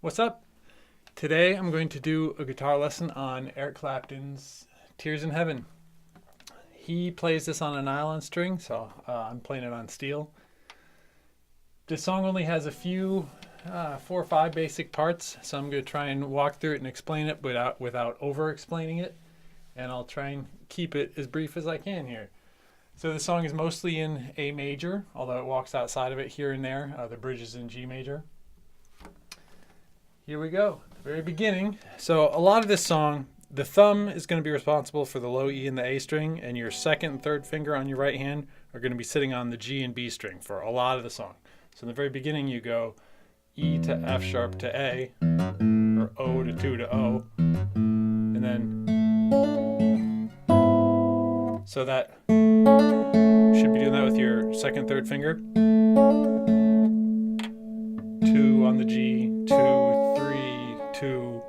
What's up? Today I'm going to do a guitar lesson on Eric Clapton's Tears in Heaven. He plays this on a nylon string, so I'm playing it on steel. This song only has a few, 4 or 5 basic parts, so I'm going to try and walk through it and explain it without over-explaining it, and I'll try and keep it as brief as I can here. So the song is mostly in A major, although it walks outside of it here and there. The bridge is in G major. Here we go, the very beginning. So a lot of this song, the thumb is going to be responsible for the low E and the A string, and your second and third finger on your right hand are going to be sitting on the G and B string for a lot of the song. So in the very beginning you go E to F sharp to A, or O to 2 to O, and then so that should be doing that with your second, third finger. 2 on the G, 2, 3, 2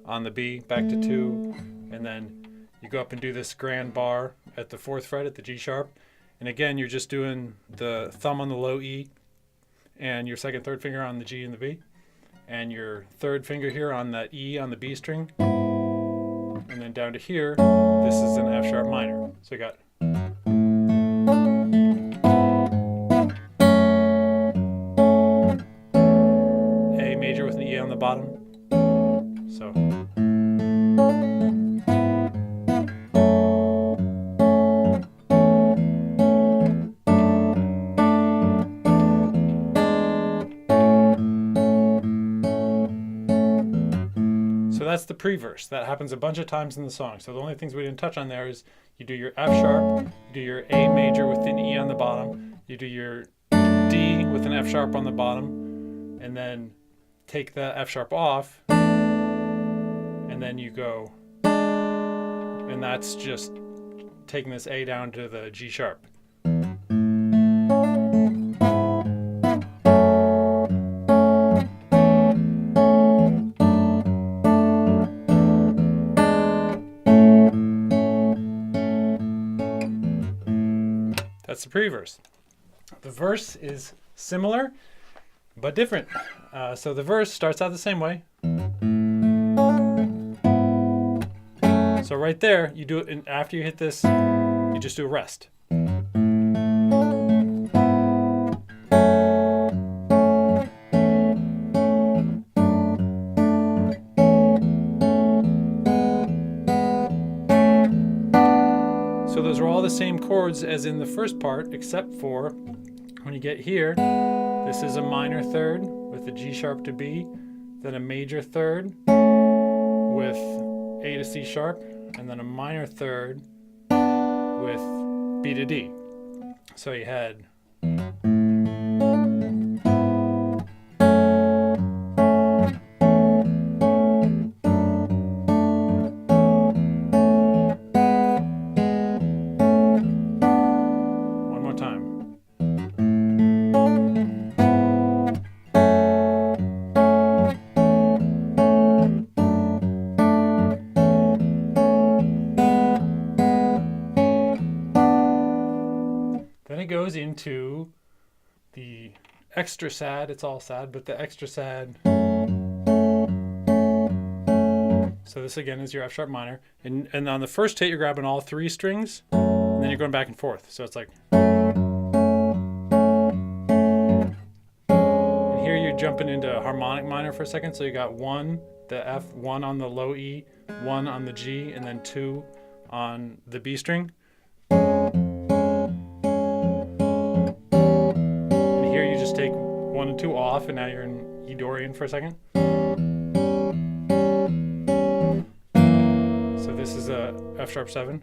on the B, back to 2, and then you go up and do this grand bar at the 4th fret at the G sharp. And again, you're just doing the thumb on the low E and your second, third finger on the G and the B, and your third finger here on that E on the B string, and then down to here, this is an F sharp minor. So you got A major with an E on the bottom. So that's the pre-verse. That happens a bunch of times in the song. So the only things we didn't touch on there is you do your F sharp, you do your A major with an E on the bottom, you do your D with an F sharp on the bottom, and then take the F sharp off, and then you go, and that's just taking this A down to the G sharp. That's the pre-verse. The verse is similar, but different. So the verse starts out the same way. So right there, you do it, and after you hit this, you just do a rest. So those are all the same chords as in the first part, except for when you get here, this is a minor third with a G sharp to B, then a major third with A to C sharp, and then a minor third with B to D. So you had it goes into the extra sad, it's all sad, but the extra sad. So this again is your F sharp minor. And on the first hit, you're grabbing all 3 strings, and then you're going back and forth. So it's like. And here you're jumping into harmonic minor for a second. So you got 1, the F, 1 on the low E, 1 on the G, and then 2 on the B string. Take 1 and 2 off, and now you're in E Dorian for a second. So this is a F sharp 7.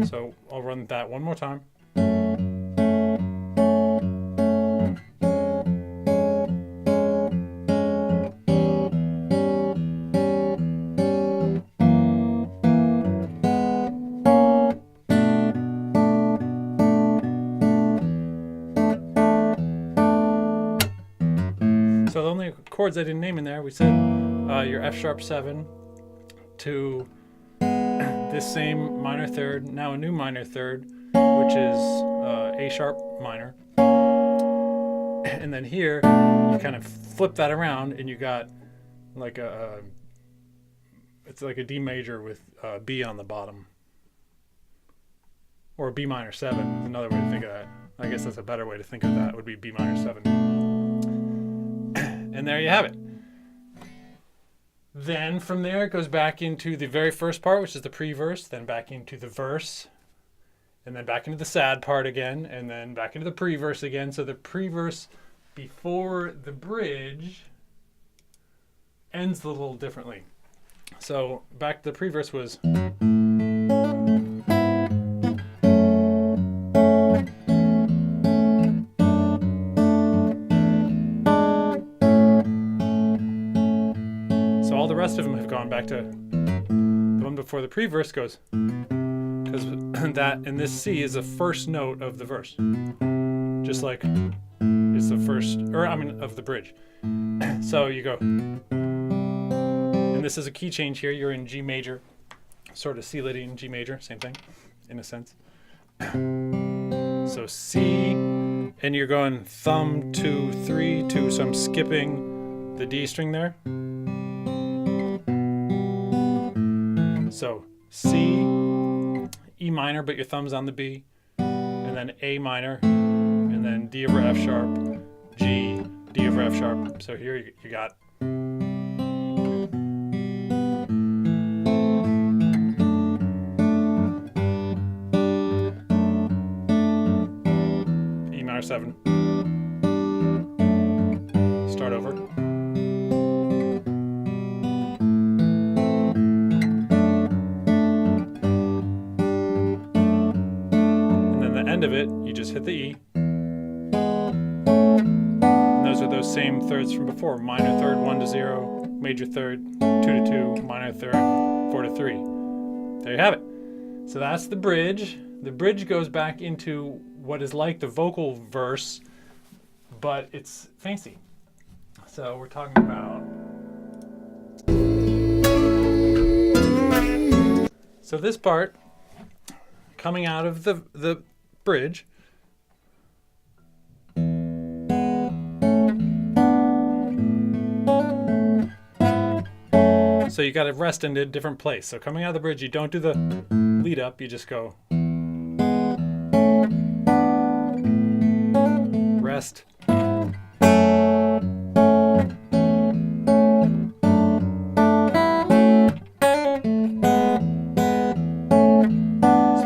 So I'll run that one more time. So the only chords I didn't name in there, we said your F sharp 7 to this same minor third, now a new minor third, which is A sharp minor. And then here, you kind of flip that around and you got like it's like a D major with B on the bottom. Or B minor 7 is another way to think of that. I guess that's a better way to think of that, would be B minor 7. And there you have it. Then from there it goes back into the very first part, which is the pre-verse, then back into the verse, and then back into the sad part again, and then back into the pre-verse again. So the pre-verse before the bridge ends a little differently. So back to the pre-verse was... all the rest of them have gone back to the one before the pre-verse goes, because that and this C is the first note of the verse, just like it's the first, or I mean of the bridge. So you go, and this is a key change here. You're in G major, sort of C leading G major, same thing in a sense. So C, and you're going thumb 2 3 2. So I'm skipping the D string there. So C, E minor, but your thumb's on the B, and then A minor, and then D over F sharp, G, D over F sharp. So here you got E minor 7. Start over. Of it, you just hit the E, and those are those same thirds from before: minor third 1 to 0, major third 2 to 2, minor third 4 to 3. There you have it. So that's the bridge. The bridge goes back into what is like the vocal verse, but it's fancy. So we're talking about. So this part coming out of the bridge. So you got to rest in a different place. So coming out of the bridge, you don't do the lead up, you just go rest.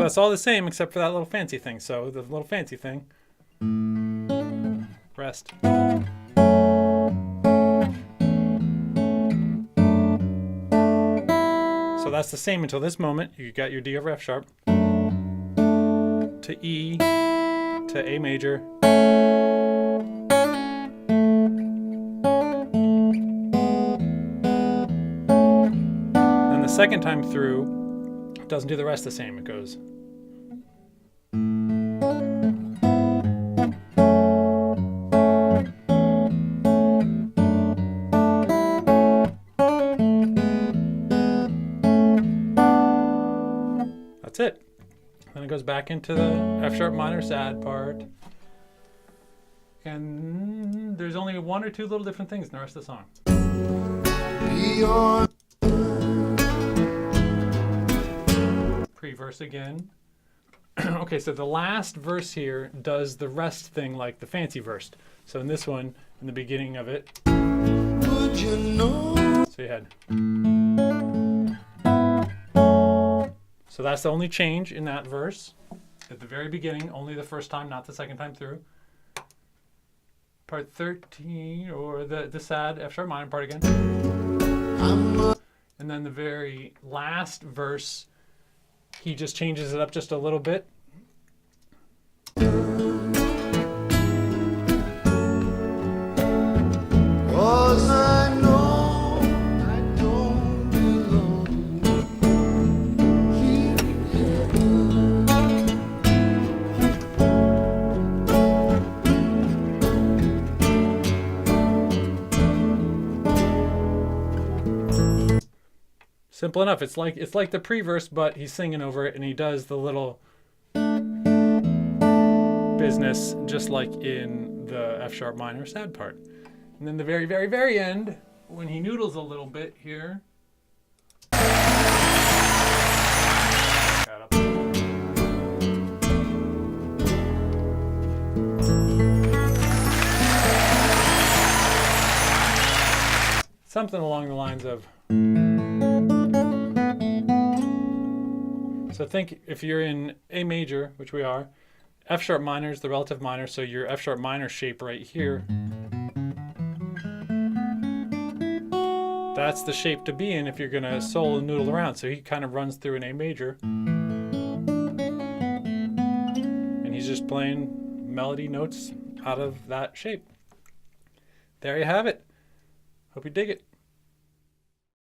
It's all the same except for that little fancy thing. So the little fancy thing, rest. So that's the same until this moment. You got your D over F sharp to E to A major. Then the second time through, it doesn't do the rest the same. It goes. That's it. Then it goes back into the F sharp minor sad part. And there's only one or two little different things in the rest of the song. Pre-verse again. Okay, so the last verse here does the rest thing like the fancy verse. So in this one, in the beginning of it, would you know? So you had. So that's the only change in that verse. At the very beginning, only the first time, not the second time through. Part 13, or the sad F sharp minor part again. And then the very last verse, he just changes it up just a little bit. Simple enough. It's like the pre-verse, but he's singing over it, and he does the little business just like in the F sharp minor sad part. And then the very, very, very end, when he noodles a little bit here. Something along the lines of. So think if you're in A major, which we are, F sharp minor is the relative minor, so your F sharp minor shape right here, that's the shape to be in if you're gonna solo noodle around. So he kind of runs through an A major, and he's just playing melody notes out of that shape. There you have it. Hope you dig it.